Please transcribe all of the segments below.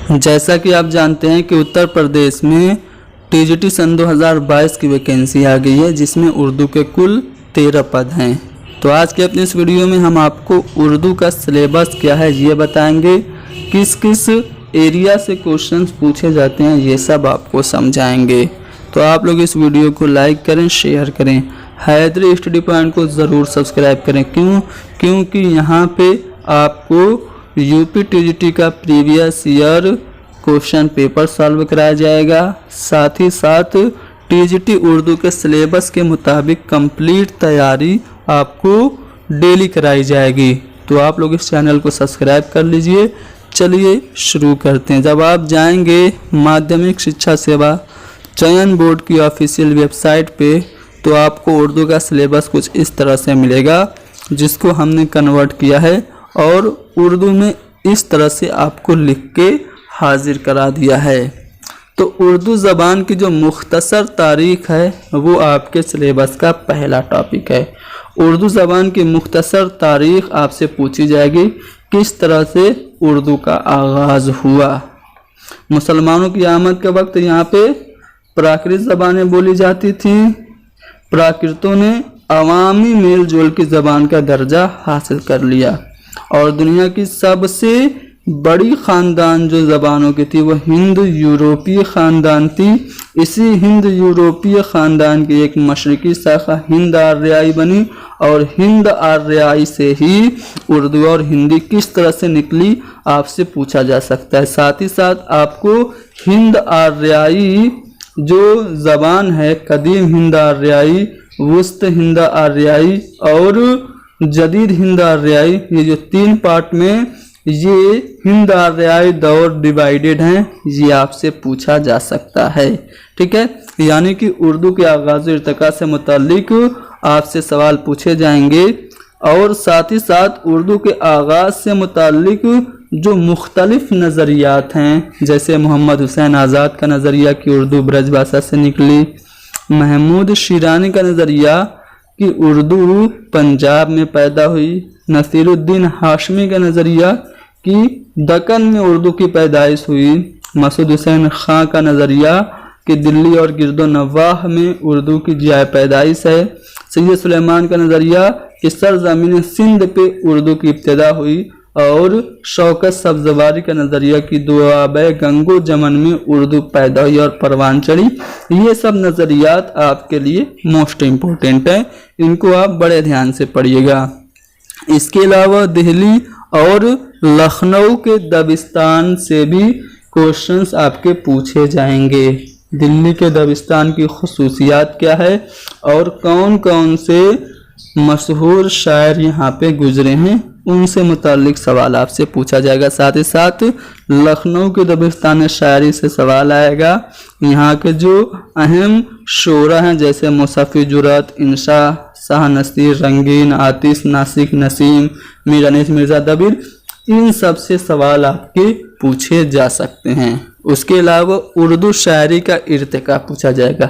जैसा कि आप जानते हैं कि उत्तर प्रदेश में टीजीटी सन 2022 की वैकेंसी आ गई है, जिसमें उर्दू के कुल 13 पद हैं। तो आज के अपने इस वीडियो में हम आपको उर्दू का सिलेबस क्या है ये बताएंगे, किस किस एरिया से क्वेश्चंस पूछे जाते हैं ये सब आपको समझाएंगे। तो आप लोग इस वीडियो को लाइक करें, शेयर करें, हैदरी स्टडी पॉइंट को ज़रूर सब्सक्राइब करें। क्योंकि यहाँ पे आपको यूपी टीजीटी का previous year question paper solve कराया जाएगा, साथ ही साथ टीजीटी उर्दू के सिलेबस के मुताबिक कंप्लीट तैयारी आपको डेली कराई जाएगी। तो आप लोग इस चैनल को सब्सक्राइब कर लीजिए। चलिए शुरू करते हैं। जब आप जाएंगे माध्यमिक शिक्षा सेवा चयन बोर्ड की ऑफिशियल वेबसाइट पे, तो आपको उर्दू का सिलेबस कुछ इस तरह से मिलेगा, जिसको हमने कन्वर्ट किया है और उर्दू में इस तरह से आपको लिख के हाजिर करा दिया है। तो उर्दू ज़बान की जो मुख्तसर तारीख़ है वो आपके सिलेबस का पहला टॉपिक है। उर्दू ज़बान की मुख्तसर तारीख़ आपसे पूछी जाएगी, किस तरह से उर्दू का आगाज़ हुआ। मुसलमानों की आमद के वक्त यहाँ पे प्राकृत ज़बानें बोली जाती थीं। प्राकृतों ने अवामी मेल जोल की ज़बान का दर्जा हासिल कर लिया और दुनिया की सबसे बड़ी ख़ानदान जो ज़बानों की थी वो हिंद यूरोपीय ख़ानदान थी। इसी हिंद यूरोपीय ख़ानदान की एक मशरक़ी शाखा हिंद आर्याई बनी और हिंद आर्याई से ही उर्दू और हिंदी किस तरह से निकली आपसे पूछा जा सकता है। साथ ही साथ आपको हिंद आर्याई जो ज़बान है, कदीम हिंद आर्याई, वुस्त हिंद आर्याई और जदीद हिंद आर्याई, ये जो 3 पार्ट में ये हिंद आर्याई दौर डिवाइडेड हैं, ये आपसे पूछा जा सकता है। ठीक है, यानी कि उर्दू के आगाज़ इर्तिका से मुताल्लिक आपसे सवाल पूछे जाएंगे और साथ ही साथ उर्दू के आगाज़ से मुताल्लिक जो मुख्तलिफ नज़रियात हैं, जैसे मोहम्मद हुसैन आज़ाद का नज़रिया कि उर्दू ब्रज भाषा से निकली, महमूद शिरानी का नज़रिया कि उर्दू पंजाब में पैदा हुई, नसीरुद्दीन हाशमी का नज़रिया कि दक्कन में उर्दू की पैदाइश हुई, मसूद हुसैन खां का नज़रिया कि दिल्ली और गिरदो नवाह में उर्दू की जाए पैदाइश है, सैयद सुलेमान का नज़रिया कि सरज़मीन सिंध पे उर्दू की इब्तिदा हुई और शौकत सब्ज़वारी का नज़रिया कि दुआबे गंगो जमन में उर्दू पैदा हुई और परवान चढ़ी। ये सब नज़रियात आपके लिए मोस्ट इम्पोर्टेंट है, इनको आप बड़े ध्यान से पढ़िएगा। इसके अलावा दिल्ली और लखनऊ के दबिस्तान से भी क्वेश्चंस आपके पूछे जाएंगे। दिल्ली के दबिस्तान की खुसूसियात क्या है और कौन कौन से मशहूर शायर यहाँ पे गुजरे हैं, उनसे मुताल्लिक सवाल आपसे पूछा जाएगा। साथ ही साथ लखनऊ के दबिस्तान शायरी से सवाल आएगा। यहाँ के जो अहम शोरा हैं जैसे मुसफ़ी जुरत, इंशा, शाह नसीर, रंगीन, आतिश, नासिक, नसीम, मीर अनीस मिर्ज़ा दबीर, इन सब से सवाल आपके पूछे जा सकते हैं। उसके अलावा उर्दू शायरी का इर्तिका पूछा जाएगा,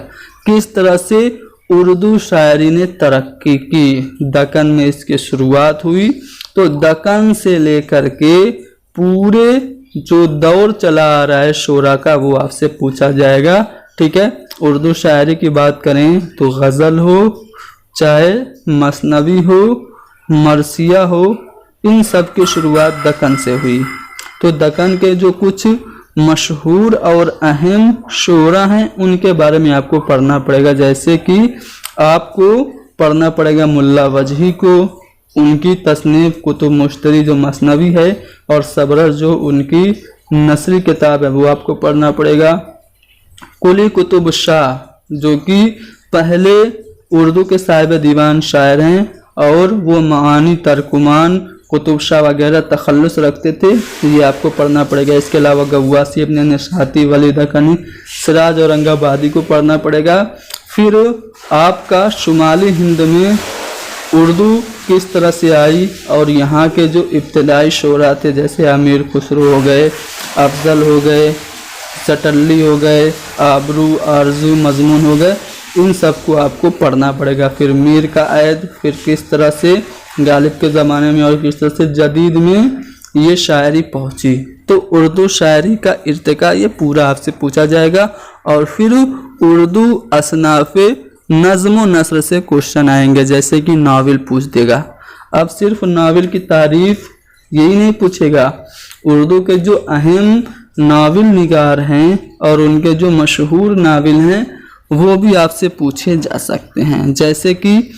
किस तरह से उर्दू शायरी ने तरक्की की। दक्कन में इसकी शुरुआत हुई, तो दक्कन से लेकर के पूरे जो दौर चला आ रहा है शोरा का वो आपसे पूछा जाएगा। ठीक है, उर्दू शायरी की बात करें तो गज़ल हो, चाहे मसनवी हो, मरसिया हो, इन सब की शुरुआत दक्कन से हुई। तो दक्कन के जो कुछ मशहूर और अहम शोरा हैं उनके बारे में आपको पढ़ना पड़ेगा। जैसे कि आपको पढ़ना पड़ेगा मुल्ला वजही को, उनकी तसनीफ कुतुब मुश्तरी जो मसनवी है और सबरर जो उनकी नसरी किताब है वो आपको पढ़ना पड़ेगा। कुली कुतुब शाह जो कि पहले उर्दू के साहिब दीवान शायर हैं और वो मानी तर्कुमान कुतुब शाह वगैरह तखल्लुस रखते थे, ये आपको पढ़ना पड़ेगा। इसके अलावा गव्वासी, अपने निशाती, वली दक्कनी, सिराज औरंगाबादी को पढ़ना पड़ेगा। फिर आपका शुमाली हिंद में उर्दू किस तरह से आई और यहाँ के जो इब्तदाई शोरा थे जैसे अमीर खुसरो हो गए, अफजल हो गए, सटल्ली हो गए, आबरू, आरजू, मजमून हो गए, इन सब को आपको पढ़ना पड़ेगा। फिर मीर का ऐद, फिर किस तरह से गालिब के ज़माने में और किस तरह से जदीद में ये शायरी पहुँची। तो उर्दू शायरी का इर्तिका ये पूरा आपसे पूछा जाएगा। और फिर उर्दू असनाफ नज़्म व नस्र से क्वेश्चन आएंगे, जैसे कि नावल पूछ देगा। अब सिर्फ नावल की तारीफ यही नहीं पूछेगा, उर्दू के जो अहम नावल निगार हैं और उनके जो मशहूर नावल हैं वो भी आपसे पूछे जा सकते हैं। जैसे कि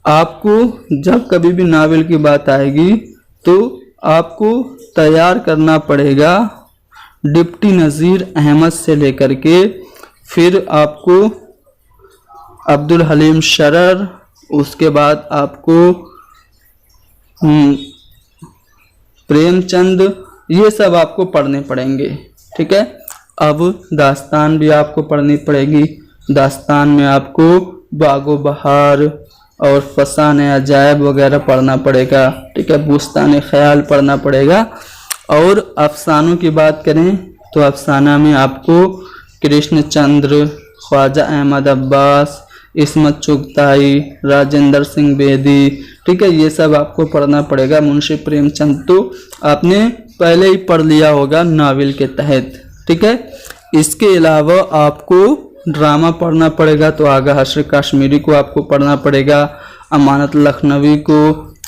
आपको जब कभी भी नावल की बात आएगी तो आपको तैयार करना पड़ेगा डिप्टी नज़ीर अहमद से लेकर के, फिर आपको अब्दुल हलीम शरर, उसके बाद आपको प्रेमचंद, ये सब आपको पढ़ने पड़ेंगे। ठीक है। अब दास्तान भी आपको पढ़नी पड़ेगी। दास्तान में आपको बागो बहार और फसान अजायब वगैरह पढ़ना पड़ेगा। ठीक है। बुस्तान ख्याल पढ़ना पड़ेगा। और अफसानों की बात करें तो अफसाना में आपको कृष्णचंद्र, ख्वाजा अहमद अब्बास, इस्मत चुगताई, राजेंद्र सिंह बेदी, ठीक है, ये सब आपको पढ़ना पड़ेगा। मुंशी प्रेमचंद तो आपने पहले ही पढ़ लिया होगा नावल के तहत। ठीक है। इसके अलावा आपको ड्रामा पढ़ना पड़ेगा, तो आगा हशर कश्मीरी को आपको पढ़ना पड़ेगा, अमानत लखनवी को,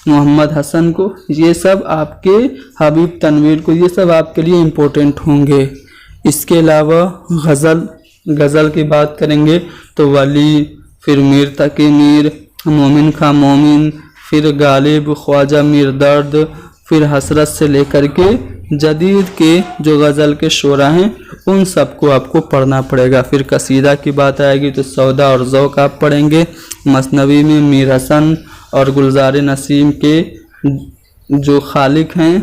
मोहम्मद हसन को, ये सब आपके हबीब तनवीर को, ये सब आपके लिए इम्पोर्टेंट होंगे। इसके अलावा गज़ल की बात करेंगे तो वली, फिर मीर तकी मीर, मोमिन खां मोमिन, फिर गालिब, ख्वाजा मीर दर्द, फिर हसरत से लेकर के जदीद के जो गज़ल के शोरा हैं उन सबको आपको पढ़ना पड़ेगा। फिर कसीदा की बात आएगी तो सौदा और ज़ौक़ आप पढ़ेंगे। मसनवी में मीर हसन और गुलजार नसीम के जो खालिक हैं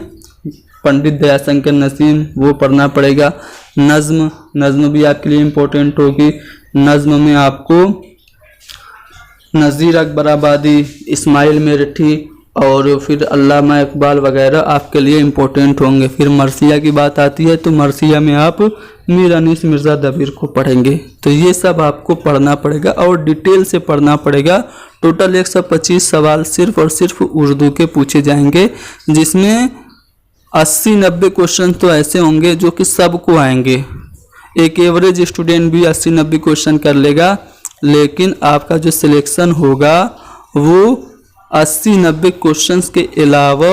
पंडित दयाशंकर नसीम, वो पढ़ना पड़ेगा। नज़्म भी आपके लिए इम्पोर्टेंट होगी। नज़्म में आपको नज़ीर अकबर आबादी, इस्माइल मेरठी और फिर अल्लामा इकबाल वगैरह आपके लिए इम्पोर्टेंट होंगे। फिर मरसिया की बात आती है तो मरसिया में आप मीर अनीस मिर्ज़ा दबीर को पढ़ेंगे। तो ये सब आपको पढ़ना पड़ेगा और डिटेल से पढ़ना पड़ेगा। टोटल 125 सवाल सिर्फ और सिर्फ उर्दू के पूछे जाएंगे, जिसमें 80-90 क्वेश्चन तो ऐसे होंगे जो कि सबको आएंगे। एक एवरेज स्टूडेंट भी 80-90 क्वेश्चन कर लेगा, लेकिन आपका जो सिलेक्शन होगा वो 80-90 क्वेश्चंस के अलावा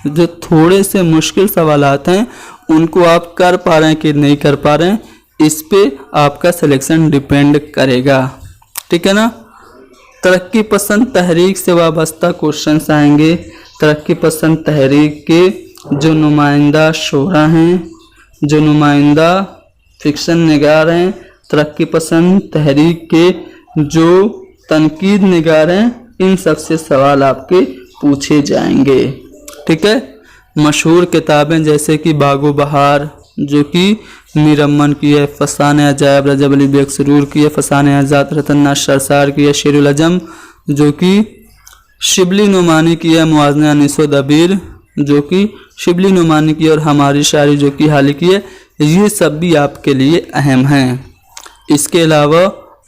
जो थोड़े से मुश्किल सवालात हैं उनको आप कर पा रहे हैं कि नहीं कर पा रहे हैं, इस पे आपका सिलेक्शन डिपेंड करेगा। ठीक है ना। तरक्की पसंद तहरीक से वाबस्ता क्वेश्चंस आएंगे। तरक्की पसंद तहरीक के जो नुमाइंदा शोरा हैं, जो नुमाइंदा फिक्शन निगार हैं, तरक्की पसंद तहरीक के जो तनकीद निगार हैं, इन सब से सवाल आपके पूछे जाएंगे। ठीक है। मशहूर किताबें जैसे कि बागो बहार जो कि मीर अमन की है, फसान अजायब रजब अली बेग सरूर की है, फसान आज़ाद रतन नाज सरसार की है, शेरुल अजम जो कि शिबली नुमानी की है, मुआज़ना अनीसो दबीर जो कि शिबली नुमानी की, और हमारी शायरी जो कि हाल की है, ये सब भी आपके लिए अहम हैं। इसके अलावा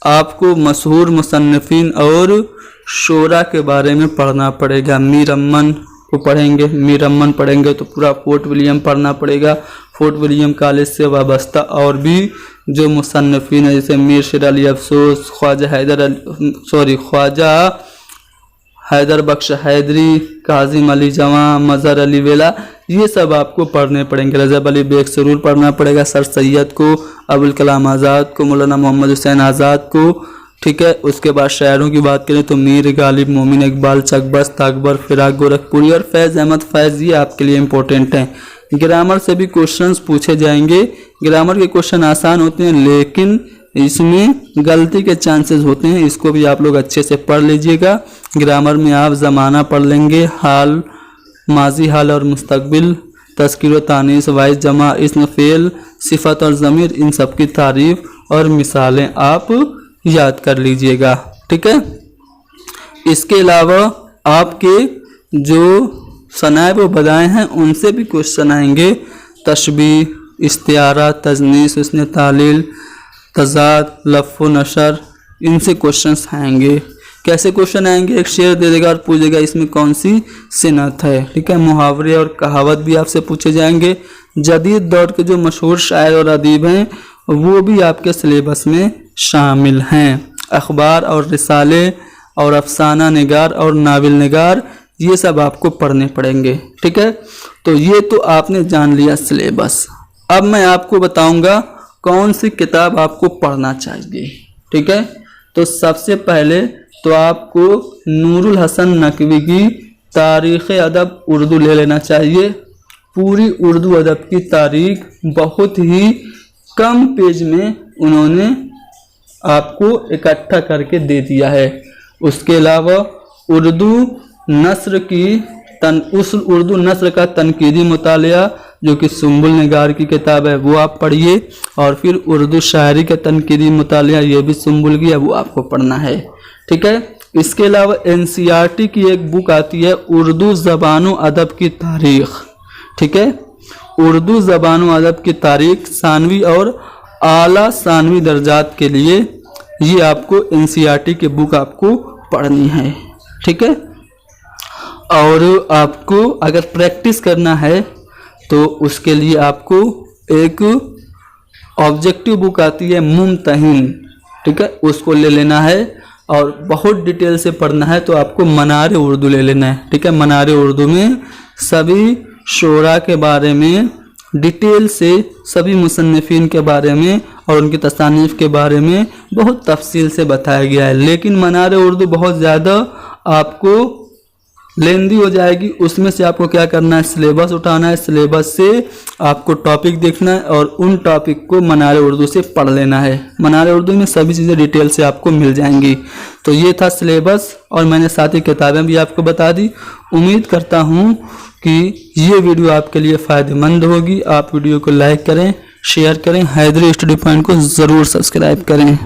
आपको मशहूर मुसन्निफीन और शोरा के बारे में पढ़ना पड़ेगा। मीर अमन को पढ़ेंगे, मीर अमन पढ़ेंगे तो पूरा फोर्ट विलियम पढ़ना पड़ेगा। फोर्ट विलियम कॉलेज से वाबस्ता और भी जो मुसन्निफीन है जैसे मीर शेर अली अफसोस, ख्वाजा हैदर बख्श हैदरी, काजिम अली जवां, मज़हर अली वेला, ये सब आपको पढ़ने पड़ेंगे। रजब अली बेग सरूर पढ़ना पड़ेगा, सर सैयद को, अबुल कलाम आज़ाद को, मौलाना मोहम्मद हुसैन आज़ाद को। ठीक है। उसके बाद शायरों की बात करें तो मीर गालिब, मोमिन इकबाल, चकबस्त अकबर, फिराक गोरखपुरी और फैज़ अहमद फैज़, ये आपके लिए इम्पोर्टेंट हैं। ग्रामर से भी क्वेश्चंस पूछे जाएंगे। ग्रामर के क्वेश्चन आसान होते हैं लेकिन इसमें गलती के चांसेस होते हैं, इसको भी आप लोग अच्छे से पढ़ लीजिएगा। ग्रामर में आप ज़माना पढ़ लेंगे, हाल, माजी हाल और मुस्तकबिल, तज़किर व तानीस, वाइस जमा, इस्म फ़ेल, सिफ़त और ज़मीर, इन सब की तारीफ़ और मिसालें आप याद कर लीजिएगा। ठीक है। इसके अलावा आपके जो सनाए व बदाएँ हैं उनसे भी क्वेश्चन आएंगे। तशबीह, इस्तिआरा, तजनीस, हुस्न तालील, तज़ाद, लफ़्ज़ व नशर, इनसे क्वेश्चंस आएंगे। कैसे क्वेश्चन आएंगे, एक शेर दे देगा और पूछेगा इसमें कौन सी सिनत है। ठीक है, मुहावरे और कहावत भी आपसे पूछे जाएंगे। जदीद दौर के जो मशहूर शायर और अदीब हैं वो भी आपके सिलेबस में शामिल हैं। अखबार और रिसाले और अफसाना निगार और नावल निगार, ये सब आपको पढ़ने पड़ेंगे। ठीक है, तो ये तो आपने जान लिया सिलेबस। अब मैं आपको बताऊंगा कौन सी किताब आपको पढ़ना चाहिए। ठीक है, तो सबसे पहले तो आपको नूरुल हसन नकवी की तारीख़ अदब उर्दू ले लेना चाहिए। पूरी उर्दू अदब की तारीख बहुत ही कम पेज में उन्होंने आपको इकट्ठा करके दे दिया है। उसके अलावा उर्दू नस्र उस उर्दू नस्र का तनकीदी मुतालिया जो कि सुम्बुल निगार की किताब है वो आप पढ़िए, और फिर उर्दू शायरी का तनकीदी मुतालिया ये भी सुम्बुल की है, वो आपको पढ़ना है। ठीक है, इसके अलावा NCERT की एक बुक आती है उर्दू ज़बान अदब की तारीख। ठीक है, उर्दू ज़बान अदब की तारीख सानवी और आला सानवी दर्जात के लिए ये आपको NCERT की बुक आपको पढ़नी है। ठीक है, और आपको अगर प्रैक्टिस करना है तो उसके लिए आपको एक ऑब्जेक्टिव बुक आती है मुमतहिन। ठीक है, उसको ले लेना है, और बहुत डिटेल से पढ़ना है तो आपको मनार उर्दू ले लेना है। ठीक है, मनार उर्दू में सभी शोरा के बारे में डिटेल से, सभी मुसन्निफीन के बारे में और उनकी तसानीफ के बारे में बहुत तफसील से बताया गया है। लेकिन मनार उर्दू बहुत ज़्यादा आपको लेंदी हो जाएगी। उसमें से आपको क्या करना है, सिलेबस उठाना है, सिलेबस से आपको टॉपिक देखना है और उन टॉपिक को मनार उर्दू से पढ़ लेना है। मनार उर्दू में सभी चीज़ें डिटेल से आपको मिल जाएंगी। तो ये था सिलेबस, और मैंने साथ ही किताबें भी आपको बता दी। उम्मीद करता हूँ कि ये वीडियो आपके लिए फ़ायदेमंद होगी। आप वीडियो को लाइक करें, शेयर करें, हैदरी स्टडी पॉइंट को ज़रूर सब्सक्राइब करें।